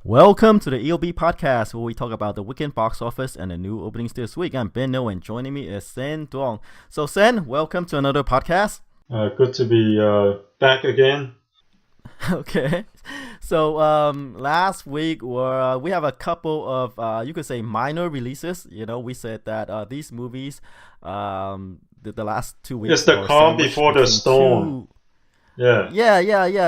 Welcome to the EOB Podcast, where we talk about the weekend box office and the new openings this week. I'm Ben No, and joining me is Sen Duong. So, Sen, welcome to another podcast. Good to be back again. Okay. So, last week we have a couple of, you could say, minor releases. You know, we said that these movies, the last 2 weeks, It's the calm before the storm. Yeah.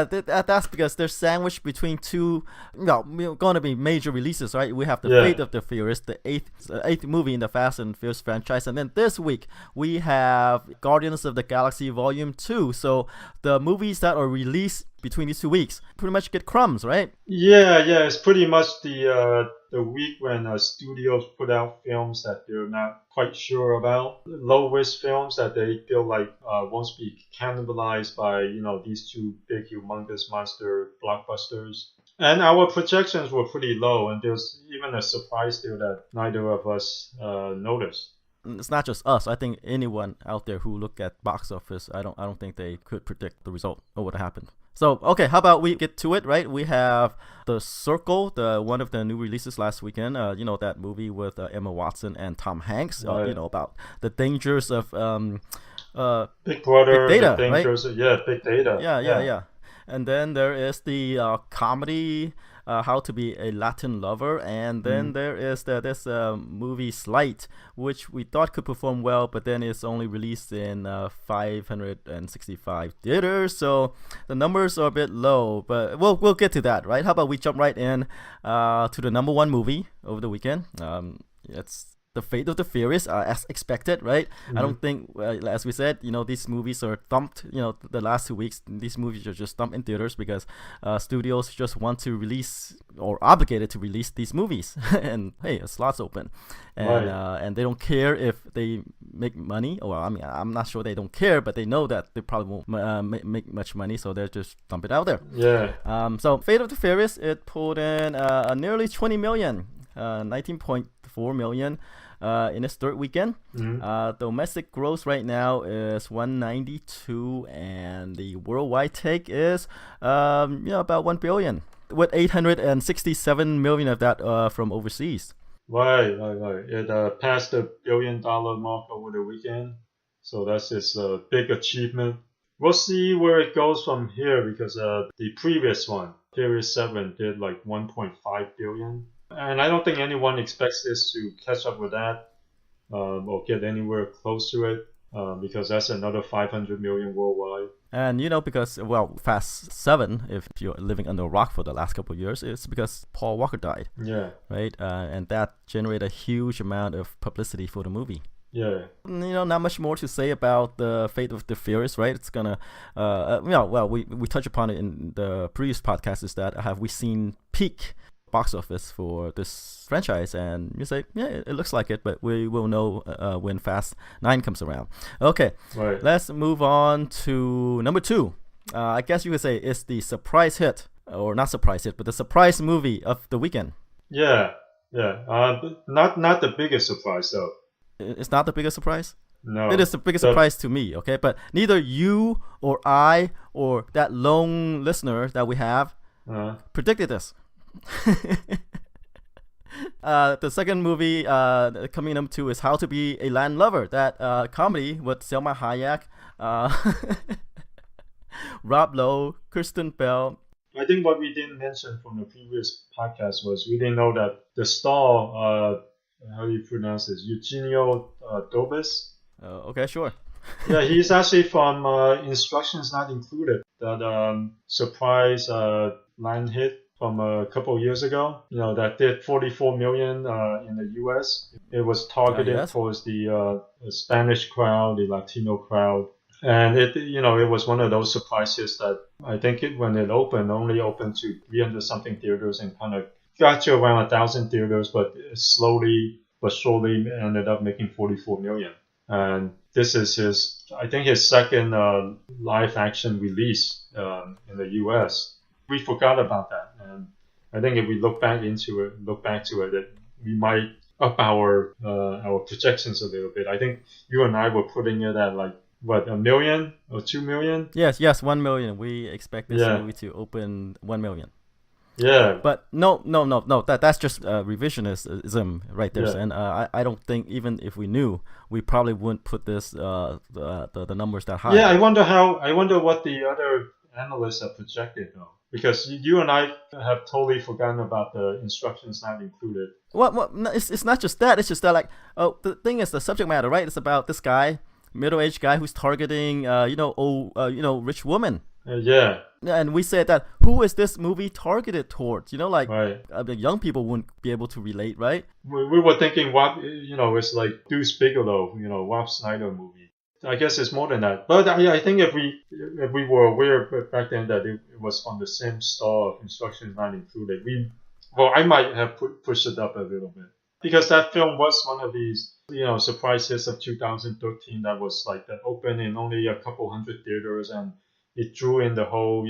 That's because they're sandwiched between two, going to be major releases, right? We have the Fate of the Furious, the eighth movie in the Fast and Furious franchise, and then this week we have Guardians of the Galaxy Volume 2. So the movies that are released between these 2 weeks pretty much get crumbs, right? Yeah. It's pretty much the week when studios put out films that they're not quite sure about, low risk films that they feel like won't be cannibalized by these two big humongous monster blockbusters. And our projections were pretty low, and there's even a surprise there that neither of us noticed. It's not just us. I think anyone out there who look at box office, I don't think they could predict the result or what happened. So, okay, how about we get to it, right? We have The Circle, one of the new releases last weekend. That movie with Emma Watson and Tom Hanks. Right. About the dangers of Big Brother, big data, the dangers, right? Yeah, big data. Yeah. And then there is the comedy, How to Be a Latin Lover, and then there is this movie Sleight, which we thought could perform well, but then it's only released in 565 theaters, so the numbers are a bit low. But we'll get to that, right? How about we jump right in to the number one movie over the weekend? It's The Fate of the Furious, as expected, right? I don't think, as we said, these movies are thumped. The last 2 weeks, these movies are just thumped in theaters because studios just want to release or obligated to release these movies. And hey, a slot's open, and and they don't care if they make money. Well, I mean, I'm not sure they don't care, but they know that they probably won't make much money, so they're just dump it out there. Yeah. So Fate of the Furious, it pulled in nearly 20 million, 19.4 million. In its third weekend. Domestic gross right now is 192, and the worldwide take is about 1 billion, with 867 million of that from overseas. Right. It passed the $1 billion mark over the weekend, so that's its big achievement. We'll see where it goes from here because the previous one, Furious 7, did like 1.5 billion. And I don't think anyone expects this to catch up with that or get anywhere close to it because that's another 500 million worldwide. And because, Fast 7, if you're living under a rock for the last couple of years, it's because Paul Walker died. Yeah. Right? And that generated a huge amount of publicity for the movie. Yeah. Not much more to say about The Fate of the Furious, right? It's gonna, we touched upon it in the previous podcast, is that have we seen peak box office for this franchise, and you say, yeah, it looks like it, but we will know when Fast 9 comes around. Okay, right. Let's move on to number 2. I guess you could say it's the surprise hit, or not surprise hit, but the surprise movie of the weekend. Yeah. Not the biggest surprise though. It's not the biggest surprise? No. It is the biggest surprise to me, okay? But neither you or I or that lone listener that we have predicted this. The second movie coming up to is How to Be a Land Lover, that comedy with Selma Hayek, Rob Lowe, Kristen Bell. I think what we didn't mention from the previous podcast was we didn't know that the star, how do you pronounce this, Eugenio Dobis. Okay, sure. Yeah, he's actually from Instructions Not Included, that surprise land hit from a couple of years ago, that did 44 million in the US. It was targeted towards the Spanish crowd, the Latino crowd. And it was one of those surprise hits that I think when it opened, only opened to 300 something theaters and kind of got to around 1,000 theaters, but slowly but surely ended up making 44 million. And this is his second live action release in the US. We forgot about that, and I think if we look back to it, that we might up our projections a little bit. I think you and I were putting it at like what, 1 million or 2 million? Yes, 1 million. We expect this movie to open 1 million. Yeah. But no. That's just revisionism right there. Yeah. And I don't think even if we knew, we probably wouldn't put this the numbers that high. Yeah, I wonder what the other analysts have projected though, because you and I have totally forgotten about the instructions not included. Well, no, it's not just that. It's just that, like, oh, the thing is the subject matter, right? It's about this guy, middle-aged guy who's targeting, rich women. Yeah, And we said that who is this movie targeted towards? Like, right. the young people wouldn't be able to relate, right? We were thinking it's like Deuce Bigelow, Rob Snyder movie. I guess it's more than that. But I think if we were aware back then that it was on the same star of instructions not included, I might have pushed it up a little bit. Because that film was one of these, surprise hits of 2013 that was like that opened in only a couple hundred theaters and it drew in the whole,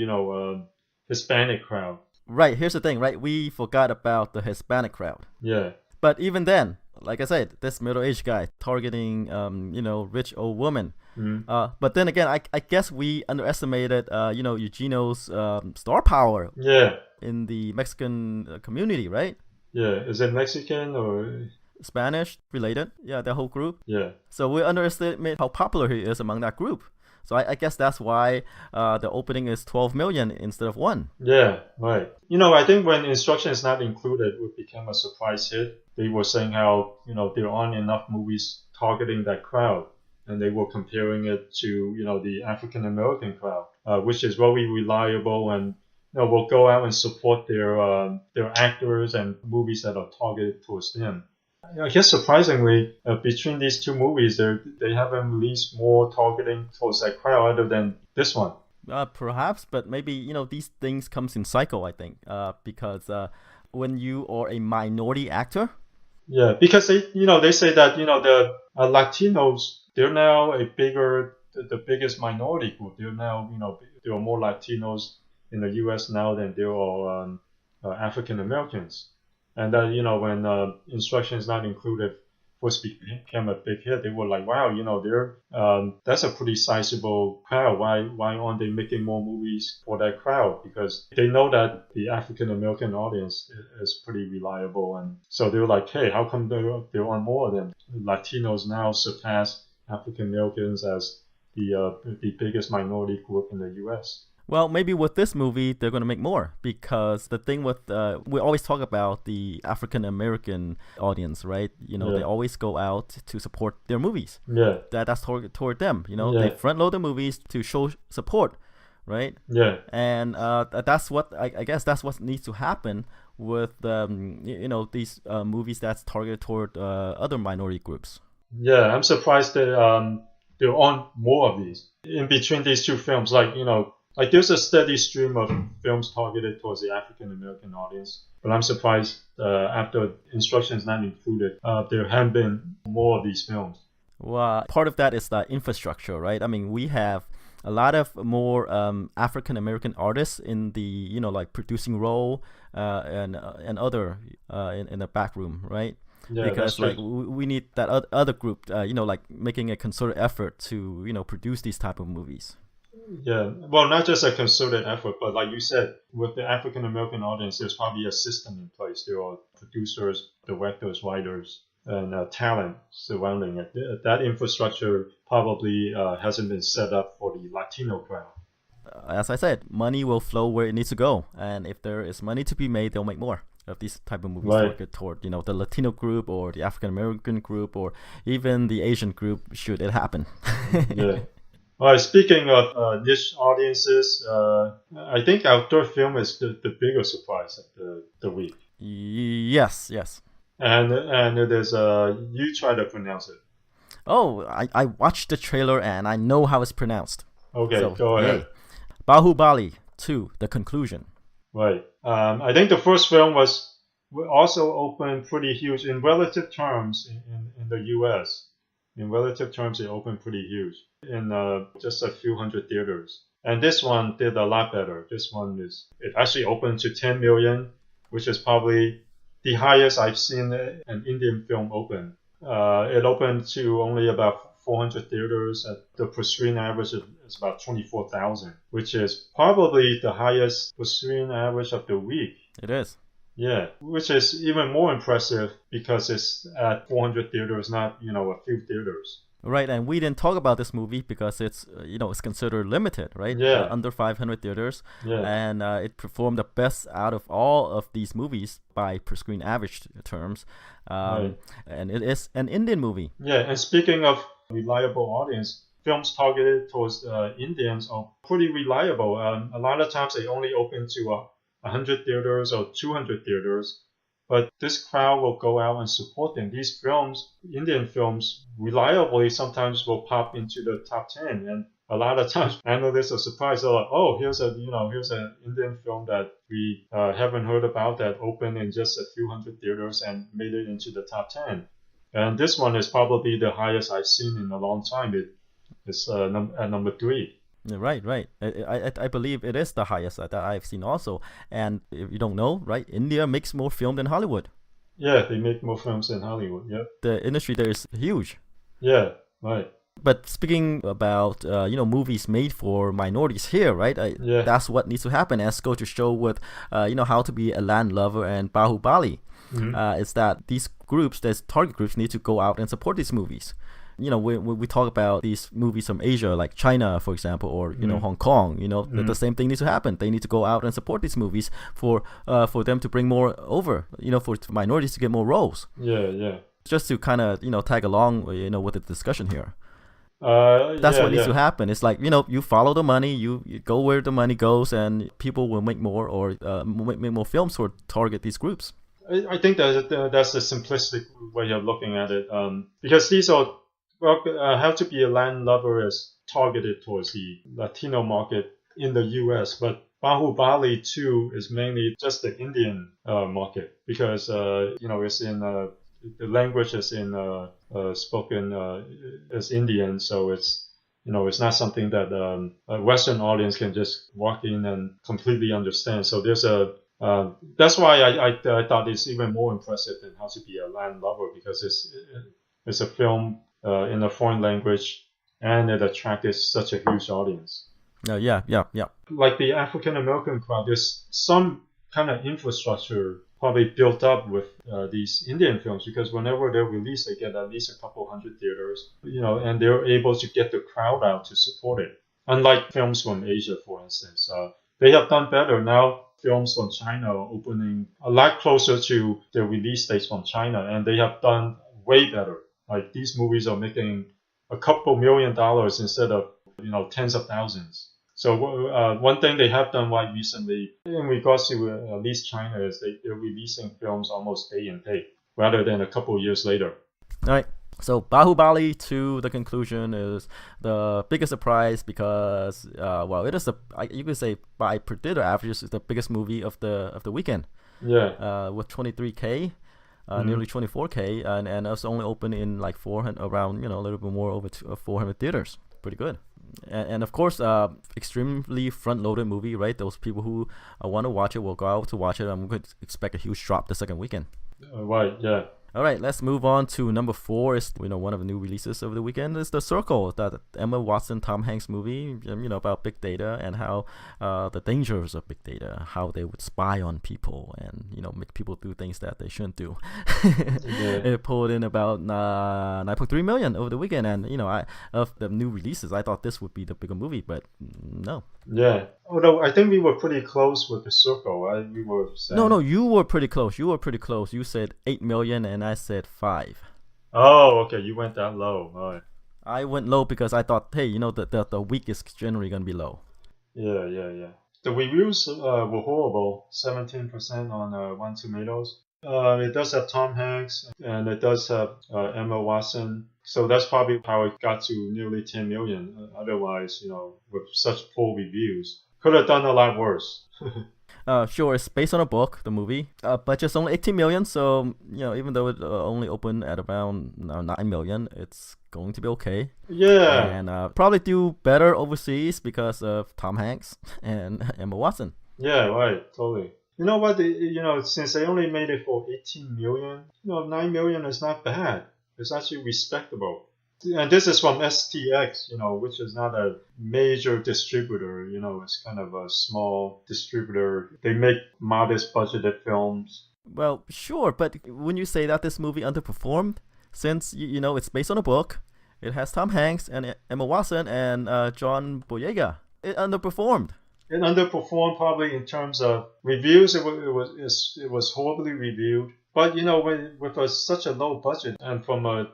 Hispanic crowd. Right. Here's the thing, right? We forgot about the Hispanic crowd. Yeah. But even then, like I said, this middle-aged guy targeting, rich old woman. Mm-hmm. But then again, I guess we underestimated, Eugenio's star power. Yeah. In the Mexican community, right? Yeah. Is it Mexican or Spanish related? Yeah, that whole group. Yeah. So we underestimate how popular he is among that group. So I guess that's why the opening is 12 million instead of 1. Yeah, right. I think when instructions not included would become a surprise hit, they were saying how, there aren't enough movies targeting that crowd. And they were comparing it to, the African American crowd, which is very reliable and, will go out and support their actors and movies that are targeted towards them. I guess surprisingly, between these two movies, they haven't released more targeting towards that crowd other than this one. Perhaps, but maybe these things comes in cycle. I think because when you are a minority actor. Yeah, because they say that the Latinos, they're now the biggest minority group. They're now there are more Latinos in the U.S. now than there are African Americans. And that, when instructions not included first became a big hit, they were like, wow, that's a pretty sizable crowd. Why aren't they making more movies for that crowd? Because they know that the African American audience is pretty reliable. And so they were like, hey, how come there aren't more of them? Latinos now surpass African Americans as the biggest minority group in the U.S. Well, maybe with this movie, they're going to make more because the thing with, we always talk about the African American audience, right? They always go out to support their movies. Yeah. That's toward them. They front load the movies to show support, right? Yeah. And that's what, I guess that's what needs to happen with, these movies that's targeted toward other minority groups. Yeah, I'm surprised that there aren't more of these in between these two films. Like there's a steady stream of films targeted towards the African American audience, but I'm surprised after instructions not included, there haven't been more of these films. Well, part of that is the infrastructure, right? I mean, we have a lot of more African American artists in the like producing role and other in the back room, right? Yeah, because like we need that other group, like making a concerted effort to produce these type of movies. Yeah, well, not just a concerted effort, but like you said, with the African American audience, there's probably a system in place. There are producers, directors, writers, and talent surrounding it. That infrastructure probably hasn't been set up for the Latino crowd. As I said, money will flow where it needs to go, and if there is money to be made, they'll make more of these type of movies targeted toward the Latino group or the African American group or even the Asian group, should it happen. Yeah. All right, speaking of niche audiences, I think our third film is the bigger surprise of the week. Yes. And it is, you try to pronounce it. Oh, I watched the trailer and I know how it's pronounced. Okay, so, go ahead. Yay. Baahubali 2, The Conclusion. Right. I think the first film was also opened pretty huge in relative terms in the U.S. In relative terms, it opened pretty huge in just a few hundred theaters. And this one did a lot better. It actually opened to 10 million, which is probably the highest I've seen an Indian film open. It opened to only about 400 theaters. The per screen average is it's about 24,000, which is probably the highest for screen average of the week. It is. Yeah, which is even more impressive because it's at 400 theaters, not, a few theaters. Right, and we didn't talk about this movie because it's it's considered limited, right? Yeah. Under 500 theaters, Yeah. and it performed the best out of all of these movies by per screen average terms, Right. and it is an Indian movie. Yeah, and speaking of reliable audience, films targeted towards Indians are pretty reliable. A lot of times they only open to 100 theaters or 200 theaters, but this crowd will go out and support them. These films, Indian films, reliably sometimes will pop into the top 10, and a lot of times analysts are surprised. They're like, "Oh, here's an Indian film that we haven't heard about that opened in just a few hundred theaters and made it into the top 10." And this one is probably the highest I've seen in a long time. It's at number 3. Right. I believe it is the highest that I've seen also. And if you don't know, right, India makes more film than Hollywood. Yeah, they make more films than Hollywood. Yep. The industry there is huge. Yeah, right. But speaking about movies made for minorities here, right? Yeah. That's what needs to happen. As go to show with How to Be a Land Lover and Baahubali, is that these groups, these target groups, need to go out and support these movies. When we talk about these movies from Asia, like China, for example, or Hong Kong, the same thing needs to happen. They need to go out and support these movies for them to bring more over, for minorities to get more roles. Yeah. Just to kind of tag along, with the discussion here. That's what needs to happen. It's like you follow the money, you go where the money goes, and people will make more or make more films for target these groups. I think that's the simplistic way of looking at it. Because these are How to Be a Land Lover is targeted towards the Latino market in the U.S., but Baahubali 2 is mainly just the Indian market because it's in the language is in spoken as Indian, so it's not something that a Western audience can just walk in and completely understand. So there's that's why I thought it's even more impressive than How to Be a Land Lover, because it's a film in a foreign language, and it attracted such a huge audience. Yeah. Like the African American crowd, there's some kind of infrastructure probably built up with these Indian films, because whenever they're released, they get at least a couple hundred theaters, and they're able to get the crowd out to support it. Unlike films from Asia, for instance, they have done better. Now films from China are opening a lot closer to the release dates from China, and they have done way better. Like these movies are making a couple $1 million instead of tens of thousands. So one thing they have done right recently in regards to at least China is they're releasing films almost day and date rather than a couple years later. All right. So Baahubali 2, the conclusion, is the biggest surprise because it is you could say by per theater averages, it's the biggest movie of the weekend. Yeah. With 23K. Nearly 24K, and it's only open in like 400 around a little bit more over 400 theaters. Pretty good. And of course, extremely front-loaded movie, right? Those people who want to watch it will go out to watch it. I'm going to expect a huge drop the second weekend. Right. Yeah. All right, let's move on to number 4. Is one of the new releases of the weekend is The Circle, that Emma Watson, Tom Hanks movie. About big data and how the dangers of big data, how they would spy on people and make people do things that they shouldn't do. It pulled in about 9.3 million over the weekend, and of the new releases, I thought this would be the bigger movie, but no. Yeah. Although I think we were pretty close with The Circle, right? We were saying... No, you were pretty close. You said 8 million and I said 5. Oh, okay. You went that low. All right. I went low because I thought, hey, the week is generally going to be low. Yeah. The reviews were horrible. 17% on Rotten Tomatoes. It does have Tom Hanks, and it does have Emma Watson. So that's probably how it got to nearly 10 million. Otherwise, with such poor reviews, could have done a lot worse. Sure, it's based on a book, the movie. Budget's only 18 million, so even though it only opened at around 9 million, it's going to be okay. Yeah. And probably do better overseas because of Tom Hanks and Emma Watson. Yeah, right, totally. You know what? Since they only made it for 18 million, 9 million is not bad. It's actually respectable. And this is from STX, which is not a major distributor. It's kind of a small distributor. They make modest budgeted films. Well, sure, but when you say that this movie underperformed, since it's based on a book, it has Tom Hanks and Emma Watson and John Boyega, it underperformed. It underperformed probably in terms of reviews. It was horribly reviewed. But with such a low budget and from a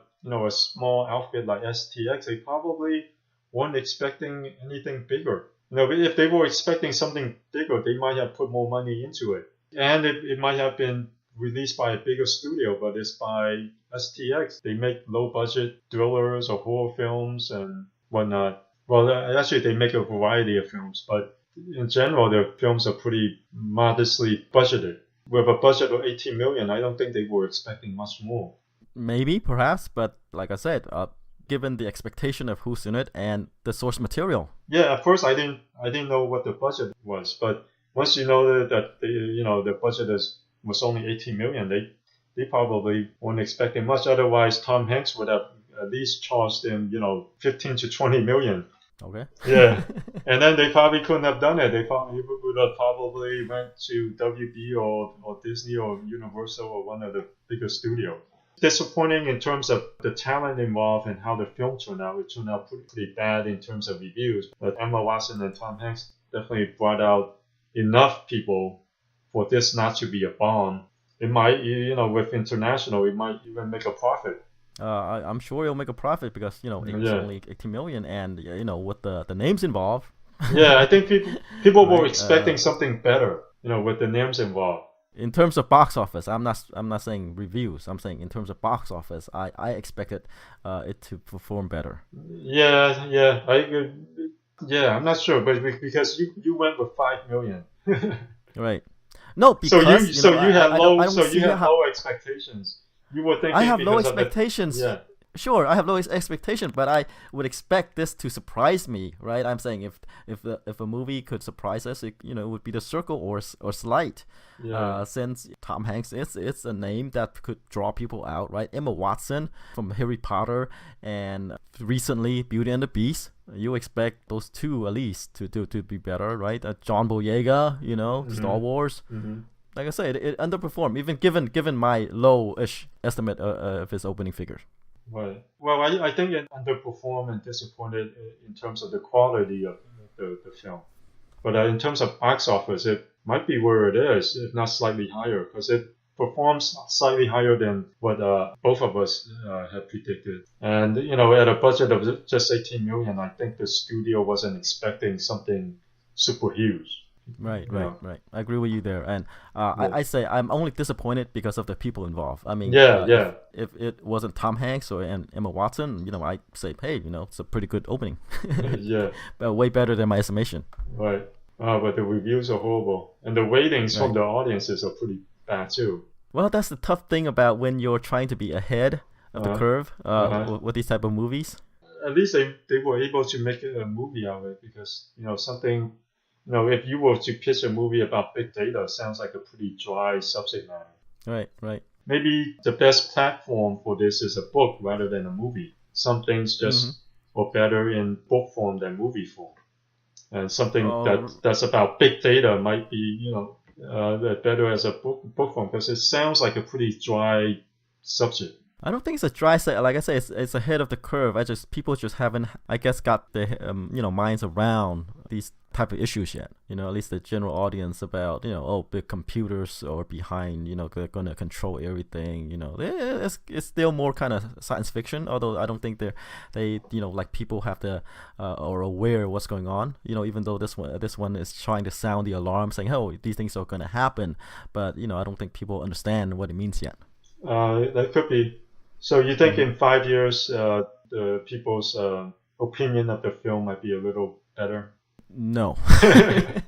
small outfit like STX, they probably weren't expecting anything bigger. If they were expecting something bigger, they might have put more money into it. And it might have been released by a bigger studio, but it's by STX. They make low-budget thrillers or horror films and whatnot. Well, actually, they make a variety of films, but in general, their films are pretty modestly budgeted. With a budget of $18 million, I don't think they were expecting much more. Maybe, perhaps, but like I said, given the expectation of who's in it and the source material. Yeah, at first I didn't know what the budget was, but once you know that the budget was only $18 million, they probably weren't expecting much. Otherwise, Tom Hanks would have at least charged them, 15 to 20 million. Okay. Yeah, and then they probably couldn't have done it. They probably would have probably went to WB or Disney or Universal or one of the bigger studios. Disappointing in terms of the talent involved and how the film turned out. It turned out pretty bad in terms of reviews. But Emma Watson and Tom Hanks definitely brought out enough people for this not to be a bomb. It might, with international, it might even make a profit. I'm sure it'll make a profit because it's only 18 million, and with the names involved. Yeah, I think people were expecting something better, with the names involved. In terms of box office, I'm not saying reviews. I'm saying in terms of box office, I expected it to perform better. Yeah, I'm not sure, but because you went with 5 million. Right. No, because you had low expectations. You were thinking I have low expectations. Yeah. Sure, I have low expectations, but I would expect this to surprise me, right? I'm saying if a movie could surprise us, it would be The Circle or Sleight. Yeah. Since Tom Hanks it's a name that could draw people out, right? Emma Watson from Harry Potter and recently Beauty and the Beast. You expect those two at least to be better, right? John Boyega, Star Wars. Mm-hmm. Like I said, it underperformed, even given my low-ish estimate of its opening figures. Right. Well, I think it underperformed and disappointed in terms of the quality of the film. But in terms of box office, it might be where it is, if not slightly higher, because it performs slightly higher than what both of us had predicted. And, at a budget of just 18 million, I think the studio wasn't expecting something super huge. Right. I agree with you there, and I say I'm only disappointed because of the people involved. I mean, If it wasn't Tom Hanks or Emma Watson, I say, hey, it's a pretty good opening. Yeah, but way better than my estimation. Right. But the reviews are horrible, and the ratings from the audiences are pretty bad too. Well, that's the tough thing about when you're trying to be ahead of the curve with these type of movies. At least they were able to make a movie out of it because something. If you were to pitch a movie about big data, it sounds like a pretty dry subject matter. Right. Maybe the best platform for this is a book rather than a movie. Some things just are better in book form than movie form. And something that's about big data might be, better as a book form because it sounds like a pretty dry subject. I don't think it's a dry set. Like I say, it's ahead of the curve. People just haven't, I guess, got their minds around these type of issues yet. At least the general audience about big computers are behind. They're gonna control everything. It's still more kind of science fiction. Although I don't think they like people have to are aware of what's going on. Even though this one is trying to sound the alarm, saying, "Oh, these things are gonna happen," but I don't think people understand what it means yet. That could be. So you think in 5 years, the people's opinion of the film might be a little better? No. Right.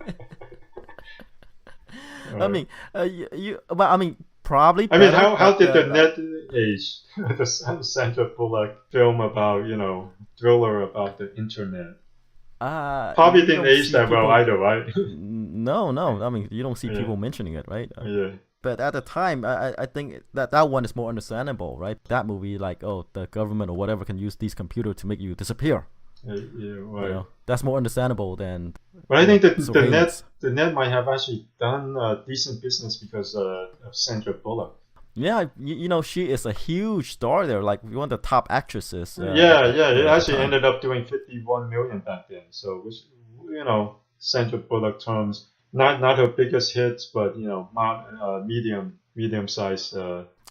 Probably. I mean, how did the net age? The Sandra Bullock film about thriller about the internet. Probably didn't age that well either, right? No. I mean, you don't see people mentioning it, right? Yeah. But at the time, I think that one is more understandable, right? That movie, like, oh, the government or whatever can use these computers to make you disappear. Yeah, right. You know, that's more understandable than. But I think that surveillance. the net might have actually done decent business because of Sandra Bullock. Yeah, you know, she is a huge star there, like one of the top actresses. It at the actually time. ended up doing 51 million back then. So, which, Sandra Bullock terms, not her biggest hits, but medium size.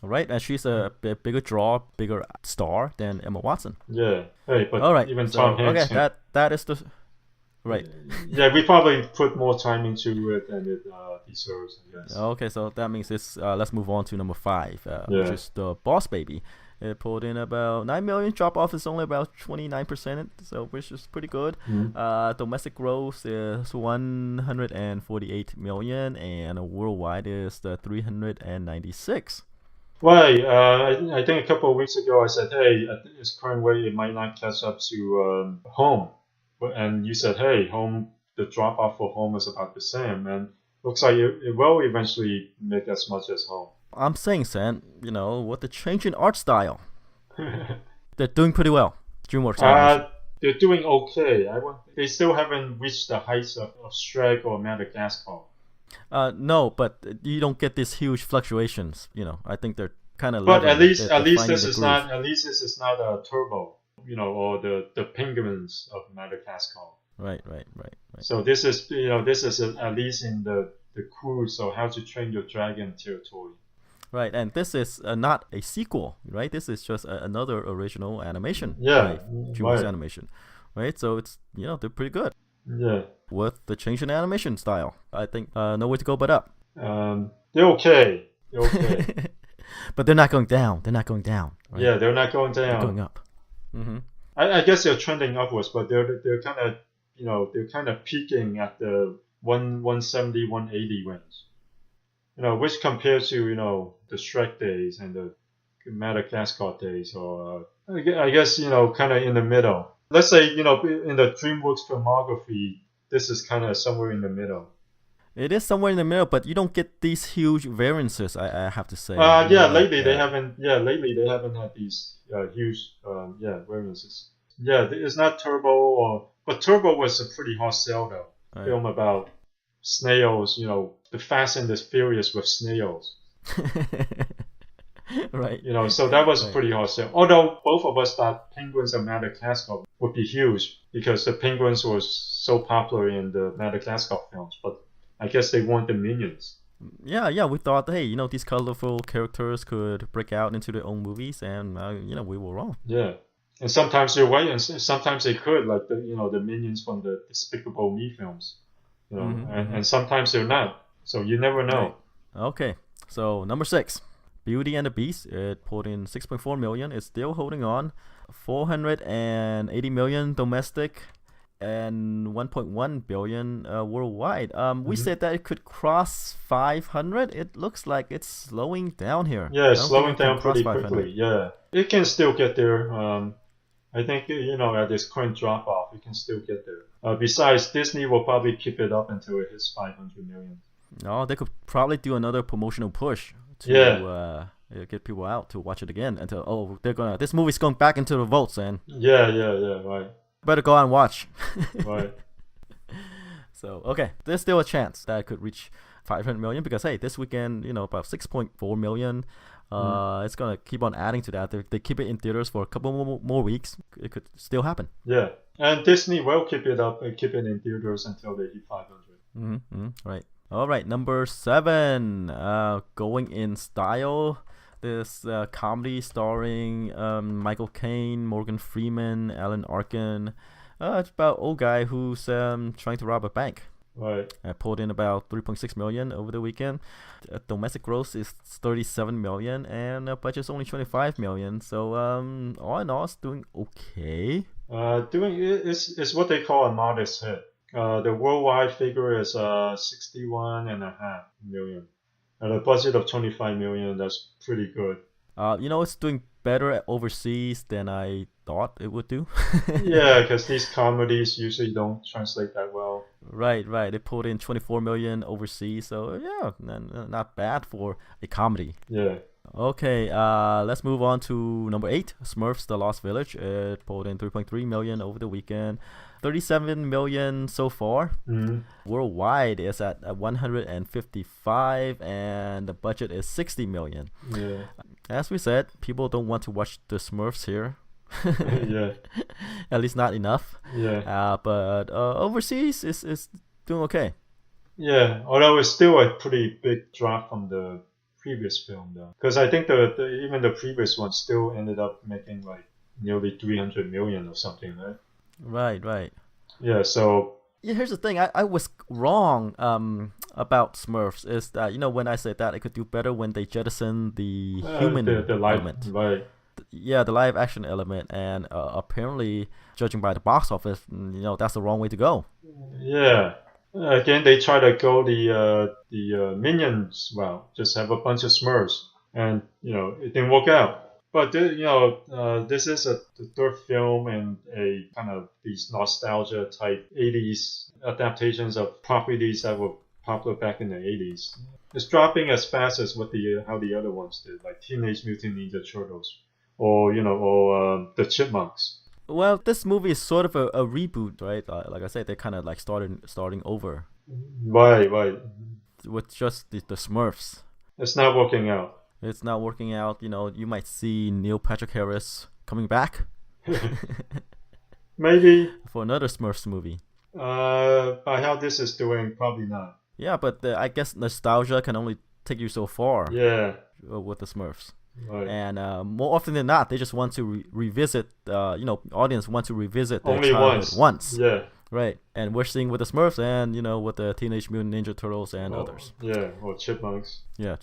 Right, and she's a bigger draw, bigger star than Emma Watson. Yeah. Hey, but All right, even so Tom Hanks. okay, that is the right. Yeah, we probably put more time into it than it deserves, I guess. Okay, so that means it's let's move on to number 5, which Yeah. is the Boss Baby. It pulled in about 9 million. Drop off is only about 29%, so which is pretty good. Mhm. Domestic gross is 148 million, and worldwide is the 396. Right. I think a couple of weeks ago I said, hey, at this current rate, it might not catch up to Home. And you said, hey, Home, the drop off for Home is about the same. And looks like it will eventually make as much as Home. I'm saying, Sam, you know, with the change in art style, they're doing pretty well. DreamWorks Animation. They're doing okay. They still haven't reached the heights of Shrek or Madagascar. No, but you don't get these huge fluctuations. You know, I think they're kind of. But level. at least They're finding this the is groove. not a Turbo, or the penguins of Madagascar. Right. So this is at least in the cruise or How to Train Your Dragon territory. Right, and this is not a sequel, right? This is just another original animation. Yeah, DreamWorks right. Animation, right? So it's they're pretty good Yeah. with the change in animation style. I think nowhere to go but up. They're okay. They're okay. But they're not going down. They're not going down. Right? Yeah, they're not going They're down. going up. Mm-hmm. I guess they're trending upwards, but they're kind of peaking at the 170, 180 range. Which compared to the Shrek days and the Madagascar days, or I guess kind of in the middle. Let's say in the DreamWorks filmography, this is kind of somewhere in the middle. It is somewhere in the middle, but you don't get these huge variances. I have to say. Lately they haven't. Yeah, lately they haven't had these huge variances. Yeah, it's not Turbo, but Turbo was a pretty hot sell though. Right. Film about snails. The Fast and the Furious with snails. Right. So that was Right. pretty hot sell. Although both of us thought Penguins of Madagascar would be huge because the penguins was so popular in the Madagascar films, but I guess they weren't the Minions. Yeah. We thought, hey, these colorful characters could break out into their own movies, and we were wrong. Yeah, and sometimes they're right, and sometimes they could, like the Minions from the Despicable Me films. And sometimes they're not. So you never know. Right. Okay, so number 6, Beauty and the Beast. It pulled in 6.4 million. It's still holding on. 480 million domestic and 1.1 billion worldwide. We said that it could cross 500. It looks like it's slowing down here. Yeah, it's I don't slowing think it can down pretty cross 500. quickly. Yeah, it can still get there. I think at this current drop off, it can still get there. Besides, Disney will probably keep it up until it hits 500 million. No, they could probably do another promotional push to get people out to watch it again until this movie's going back into the vaults, and Yeah, right. better go out and watch. Right. So okay, there's still a chance that it could reach 500 million because hey, this weekend about 6.4 million. It's gonna keep on adding to that. They keep it in theaters for a couple more weeks. It could still happen. Yeah, and Disney will keep it up and keep it in theaters until they hit 500. Right. All right. Number 7. Going in style. This comedy starring Michael Caine, Morgan Freeman, Alan Arkin. It's about old guy who's trying to rob a bank. Right. Pulled in about 3.6 million over the weekend. Domestic gross is 37 million, and budget's only 25 million. So all in all, it's doing okay. It's what they call a modest hit. The worldwide figure is 61.5 million. At a budget of 25 million, that's pretty good. It's doing better overseas than I thought it would do. Yeah, because these comedies usually don't translate that well. Right, right. They pulled in 24 million overseas, so yeah, not bad for a comedy. Yeah. Okay, let's move on to number 8, Smurfs: The Lost Village. It pulled in 3.3 million over the weekend, 37 million so far. Mm. Worldwide is at 155, and the budget is 60 million. Yeah. As we said, people don't want to watch the Smurfs here. Yeah. At least not enough. Yeah. But overseas is doing okay. Yeah. Although it's still a pretty big drop from the previous film, though, because I think even the previous one still ended up making like nearly 300 million or something, right? Right, right. Yeah. So. Yeah, here's the thing. I was wrong about Smurfs. Is that when I said that it could do better when they jettison the human the live, element. right. Yeah, the live action element, and apparently, judging by the box office, that's the wrong way to go. Yeah. Again, they try to go the Minions route, just have a bunch of Smurfs, and it didn't work out. But this is the third film in a kind of these nostalgia type 80s adaptations of properties that were popular back in the 80s. It's dropping as fast as how the other ones did, like Teenage Mutant Ninja Turtles, or the Chipmunks. Well, this movie is sort of a reboot, right? Like I said, they're kind of like starting over. Right. With just the Smurfs. It's not working out. It's not working out. You might see Neil Patrick Harris coming back. Maybe. For another Smurfs movie. By how this is doing, probably not. Yeah, but I guess nostalgia can only take you so far. Yeah. With the Smurfs. Right. And more often than not, they just want to revisit. Audience want to revisit their only childhood once. Yeah. Right, and we're seeing with the Smurfs and with the Teenage Mutant Ninja Turtles and others. Yeah, or Chipmunks. Yeah,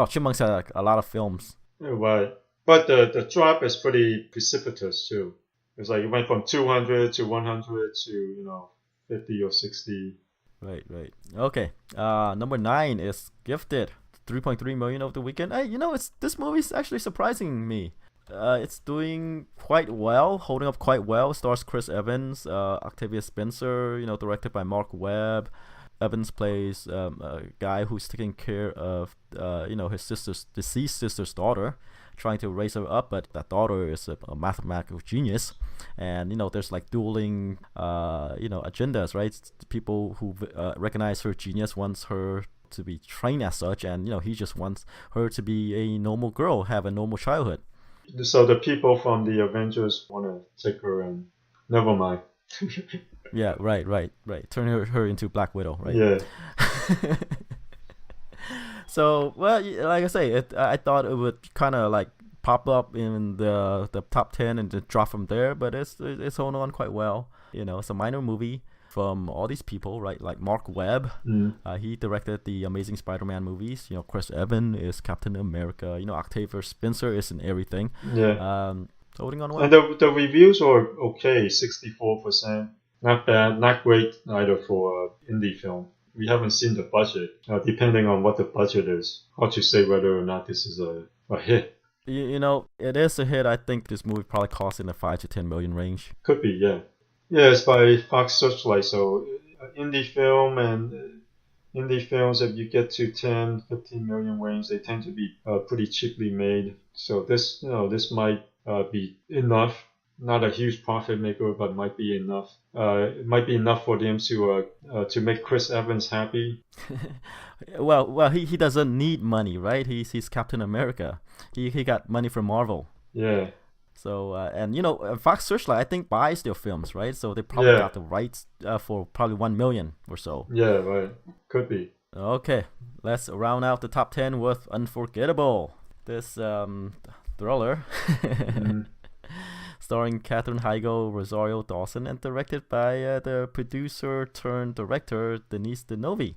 Chipmunks had like a lot of films. Yeah, right, but the drop is pretty precipitous too. It's like it went from 200 to 100 to 50 or 60. Right. Okay. Number 9 is Gifted. 3.3 million over the weekend. This movie's actually surprising me. It's doing quite well, holding up quite well. Stars Chris Evans, Octavia Spencer, directed by Mark Webb. Evans plays a guy who's taking care of, his deceased sister's daughter, trying to raise her up, but that daughter is a mathematical genius. And, there's like dueling, agendas, right? People who recognize her genius wants her to be trained as such, and, he just wants her to be a normal girl, have a normal childhood. So the people from the Avengers want to take her and never mind. Yeah, right. Turn her into Black Widow, right? Yeah. So, well, like I say, I thought it would kind of like pop up in the top 10 and just drop from there, but it's holding on quite well. It's a minor movie from all these people, right? Like Mark Webb, he directed the Amazing Spider-Man movies. Chris Evans is Captain America. Octavia Spencer is in everything. Yeah. Holding on well. And the reviews are okay, 64%. Not bad, not great either for indie film. We haven't seen the budget. Depending on what the budget is, hard to say whether or not this is a hit. It is a hit. I think this movie probably cost in the 5 to 10 million range. Could be, yeah. Yeah, it's by Fox Searchlight, so indie film and indie films, if you get to 10, 15 million range, they tend to be pretty cheaply made. So this might be enough. Not a huge profit maker, but might be enough. It might be enough for them to make Chris Evans happy. Well, he doesn't need money, right? He's Captain America. He got money from Marvel. Yeah. So and Fox Searchlight I think buys their films, right? So they probably got the rights for probably 1 million or so. Yeah, right. Could be. Okay, let's round out the top 10 with Unforgettable. This thriller. Starring Katherine Heigl, Rosario Dawson, and directed by the producer turned director Denise Denovi.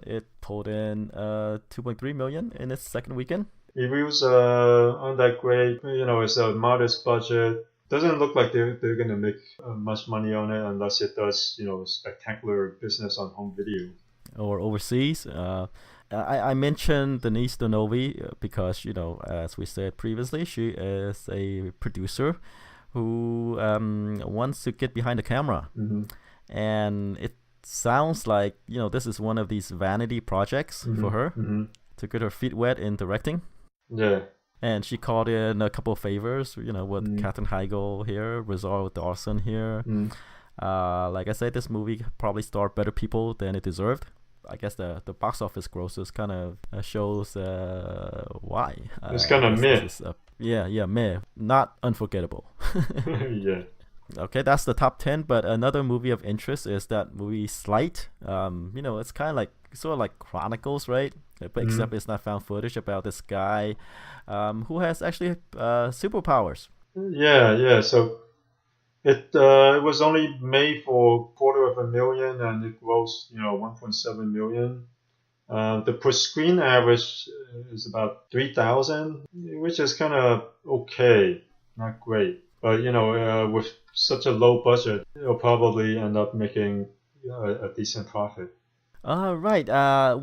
It pulled in 2.3 million in its second weekend. Reviews aren't that great. It's a modest budget. Doesn't look like they're gonna make much money on it unless it does spectacular business on home video or overseas. I mentioned Denise Denovi because as we said previously, she is a producer who wants to get behind the camera, and it sounds like this is one of these vanity projects for her to get her feet wet in directing. Yeah. And she called in a couple of favors, with Katherine Heigl here, Rosario Dawson here. Like I said, this movie probably starred better people than it deserved. I guess the box office grosses kind of shows why. It's kind of meh. Meh. Not unforgettable. Yeah. Okay, that's the top 10. But another movie of interest is that movie Sleight. It's kind of like sort of like Chronicles, right? But except it's not found footage about this guy who has actually superpowers. Yeah. So it was only made for $250,000 and it grossed 1.7 million. The per screen average is about 3,000, which is kind of okay, not great. But with such a low budget, it'll probably end up making a decent profit. Right.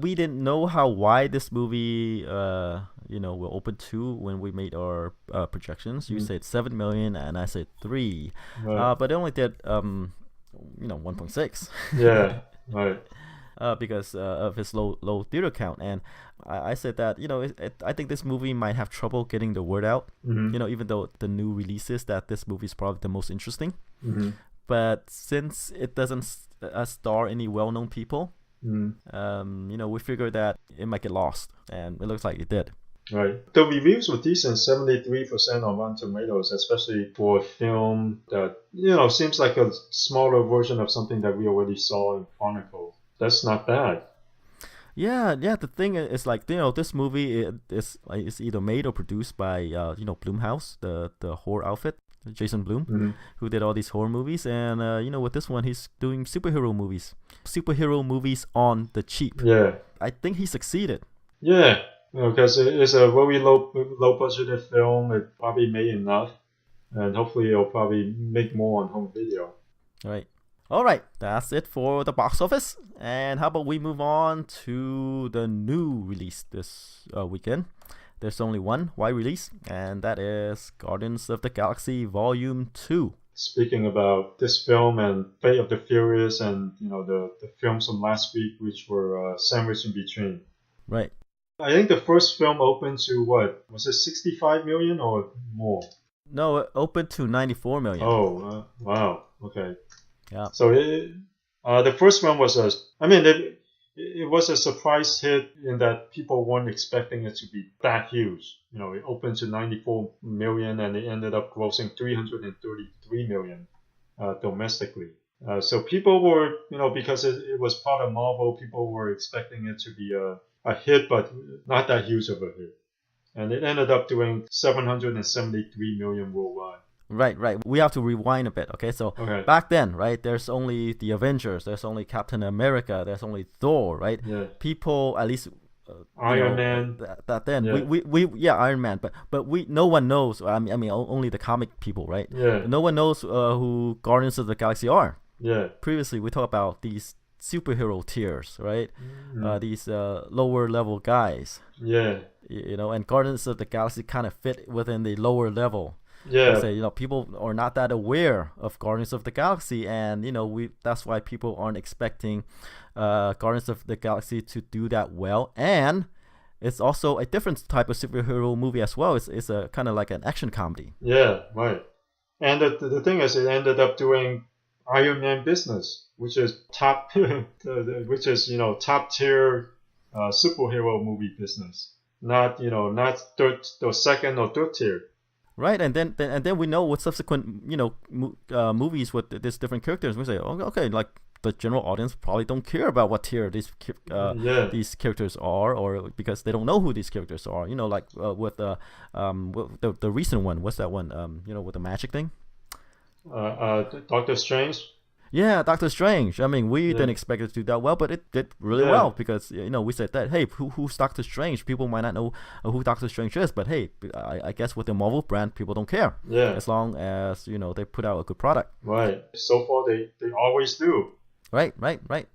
We didn't know how wide this movie will open to when we made our projections. You said 7 million and I said 3. Right. But it only did 1.6. Yeah. Right. Because of its low theater count. And I said that I think this movie might have trouble getting the word out. Even though the new releases that this movie is probably the most interesting. But since it doesn't star any well-known people, we figured that it might get lost, and it looks like it did. Right. The reviews were decent, 73% on Rotten Tomatoes, especially for a film that seems like a smaller version of something that we already saw in Chronicle. That's not bad. Yeah. The thing is, like, this movie is either made or produced by Blumhouse, the horror outfit, Jason Blum, who did all these horror movies, and with this one he's doing superhero movies on the cheap. Yeah. I think he succeeded. Yeah, because it's a very low budgeted film. It probably made enough, and hopefully it'll probably make more on home video. All right, that's it for the box office. And how about we move on to the new release this weekend? There's only one wide release, and that is Guardians of the Galaxy Volume 2. Speaking about this film and Fate of the Furious and the films from last week, which were sandwiched in between. Right. I think the first film opened to what? Was it 65 million or more? No, it opened to 94 million. Oh, wow. Okay. Yeah. So the first one was it was a surprise hit in that people weren't expecting it to be that huge. It opened to 94 million and it ended up grossing 333 million domestically. So people were, because it was part of Marvel, people were expecting it to be a hit, but not that huge of a hit. And it ended up doing 773 million worldwide. Right. We have to rewind a bit, okay? So back then, right, there's only the Avengers, there's only Captain America, there's only Thor, right? Yeah. People, at least Iron Man. That then, yeah. Iron Man, but no one knows. I mean, only the comic people, right? Yeah. No one knows who Guardians of the Galaxy are. Yeah. Previously, we talked about these superhero tiers, right? These lower level guys. Yeah. And Guardians of the Galaxy kind of fit within the lower level. Yeah. Say, people are not that aware of Guardians of the Galaxy, and that's why people aren't expecting Guardians of the Galaxy to do that well. And it's also a different type of superhero movie as well. It's a kind of like an action comedy. Yeah, right. And the thing is, it ended up doing Iron Man business, which is top, top tier superhero movie business. Not second or third tier. Right, and then we know with subsequent movies with these different characters, we say, okay, like the general audience probably don't care about what tier these characters are, or because they don't know who these characters are. With the recent one, what's that one? With the magic thing. Doctor Strange. Yeah, Doctor Strange. I mean, we didn't expect it to do that well, but it did really well because we said that, hey, who's Doctor Strange? People might not know who Doctor Strange is, but hey, I guess with the Marvel brand, people don't care. Yeah. As long as they put out a good product. Right. So far, they always do. Right.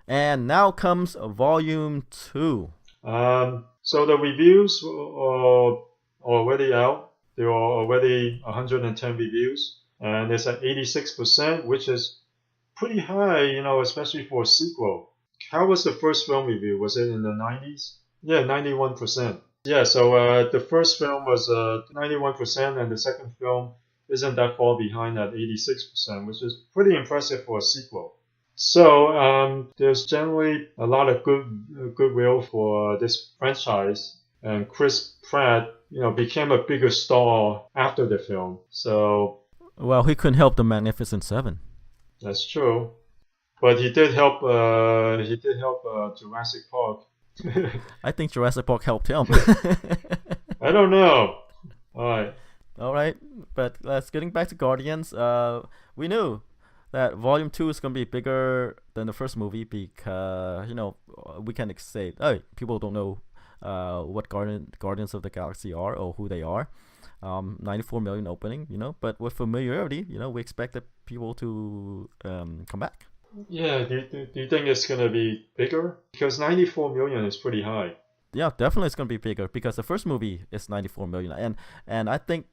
And now comes Volume 2. So the reviews are already out. There are already 110 reviews, and it's at 86%, which is pretty high, especially for a sequel. How was the first film review? Was it in the 90s? Yeah, 91%. Yeah, so the first film was 91%, and the second film isn't that far behind at 86%, which is pretty impressive for a sequel. So there's generally a lot of goodwill for this franchise, and Chris Pratt, became a bigger star after the film. So Well, he couldn't help the Magnificent Seven. that's true, but he did help. He did help Jurassic Park. I think Jurassic Park helped him. I don't know. All right. All right, but let's getting back to Guardians. We knew that Volume 2 is gonna be bigger than the first movie because we can say, oh, people don't know what Guardians of the Galaxy are or who they are. 94 million opening, but with familiarity, we expect the people to come back. Yeah. Do you think it's gonna be bigger? Because 94 million is pretty high. Yeah, definitely it's gonna be bigger because the first movie is 94 million, and I think.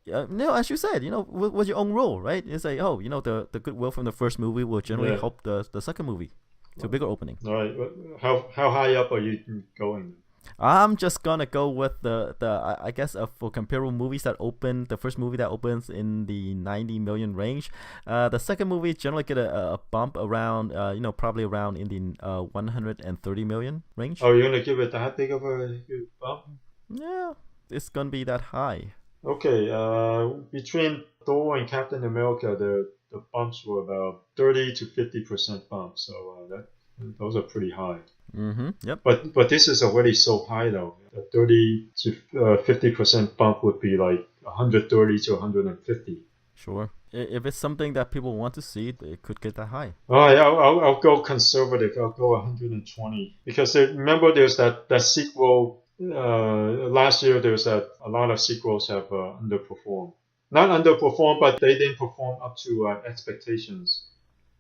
As you said, with your own role, right? It's like, the goodwill from the first movie will generally help the second movie to bigger opening. All right. How high up are you going? I'm just gonna go with the I guess for comparable movies that open, the first movie that opens in the 90 million range, the second movie generally get a bump around, probably around in the 130 million range. Oh, you're gonna give it that big of a bump? Yeah, it's gonna be that high. Okay, between Thor and Captain America, the bumps were about 30 to 50% bump, so those are pretty high. Mm-hmm. Yep. But this is already so high though. A 30 to 50% bump would be like 130 to 150. Sure. If it's something that people want to see, it could get that high. All right, I'll go conservative. I'll go 120 because remember there's that sequel. Last year there was a lot of sequels have underperformed. Not underperformed, but they didn't perform up to expectations.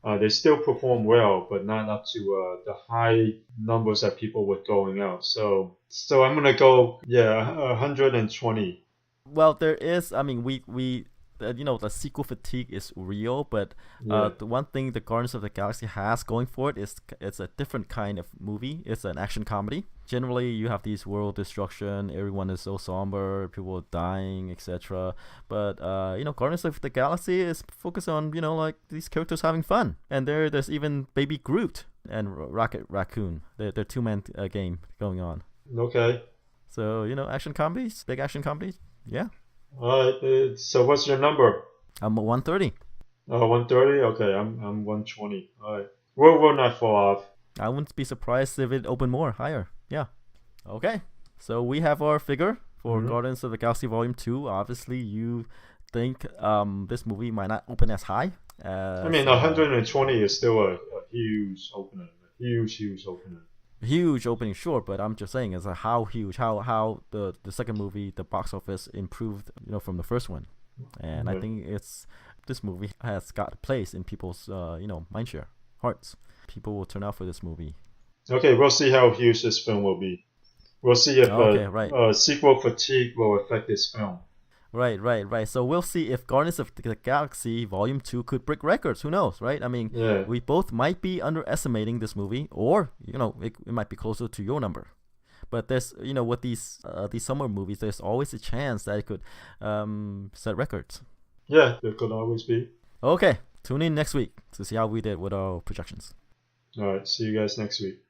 They still perform well, but not up to the high numbers that people were throwing out. So I'm gonna go 120. Well, there is. I mean, we the sequel fatigue is real, but the one thing the Guardians of the Galaxy has going for it is it's a different kind of movie. It's an action comedy. Generally, you have these world destruction, everyone is so somber, people are dying, etc. But Guardians of the Galaxy is focused on like these characters having fun, and there's even Baby Groot and Rocket Raccoon. They're two-man game going on. Okay. So action comedies, big action comedies, yeah. So what's your number? I'm 130. Oh, 130? Okay, I'm 120. All right. We're not far off. I wouldn't be surprised if it opened higher. Yeah. Okay. So we have our figure for Guardians of the Galaxy Volume 2. Obviously, you think this movie might not open as high. I mean, 120 is still a huge opener. Huge opener. Huge opening, sure, but I'm just saying is how huge, how the second movie, the box office improved, from the first one, and I think this movie has got a place in people's, mindshare, hearts. People will turn out for this movie. Okay, we'll see how huge this film will be. We'll see if sequel fatigue will affect this film. Right. So we'll see if Guardians of the Galaxy Volume 2 could break records. Who knows, right? I mean, we both might be underestimating this movie, or, it might be closer to your number. But there's, with these summer movies, there's always a chance that it could set records. Yeah, there could always be. Okay, tune in next week to see how we did with our projections. All right, see you guys next week.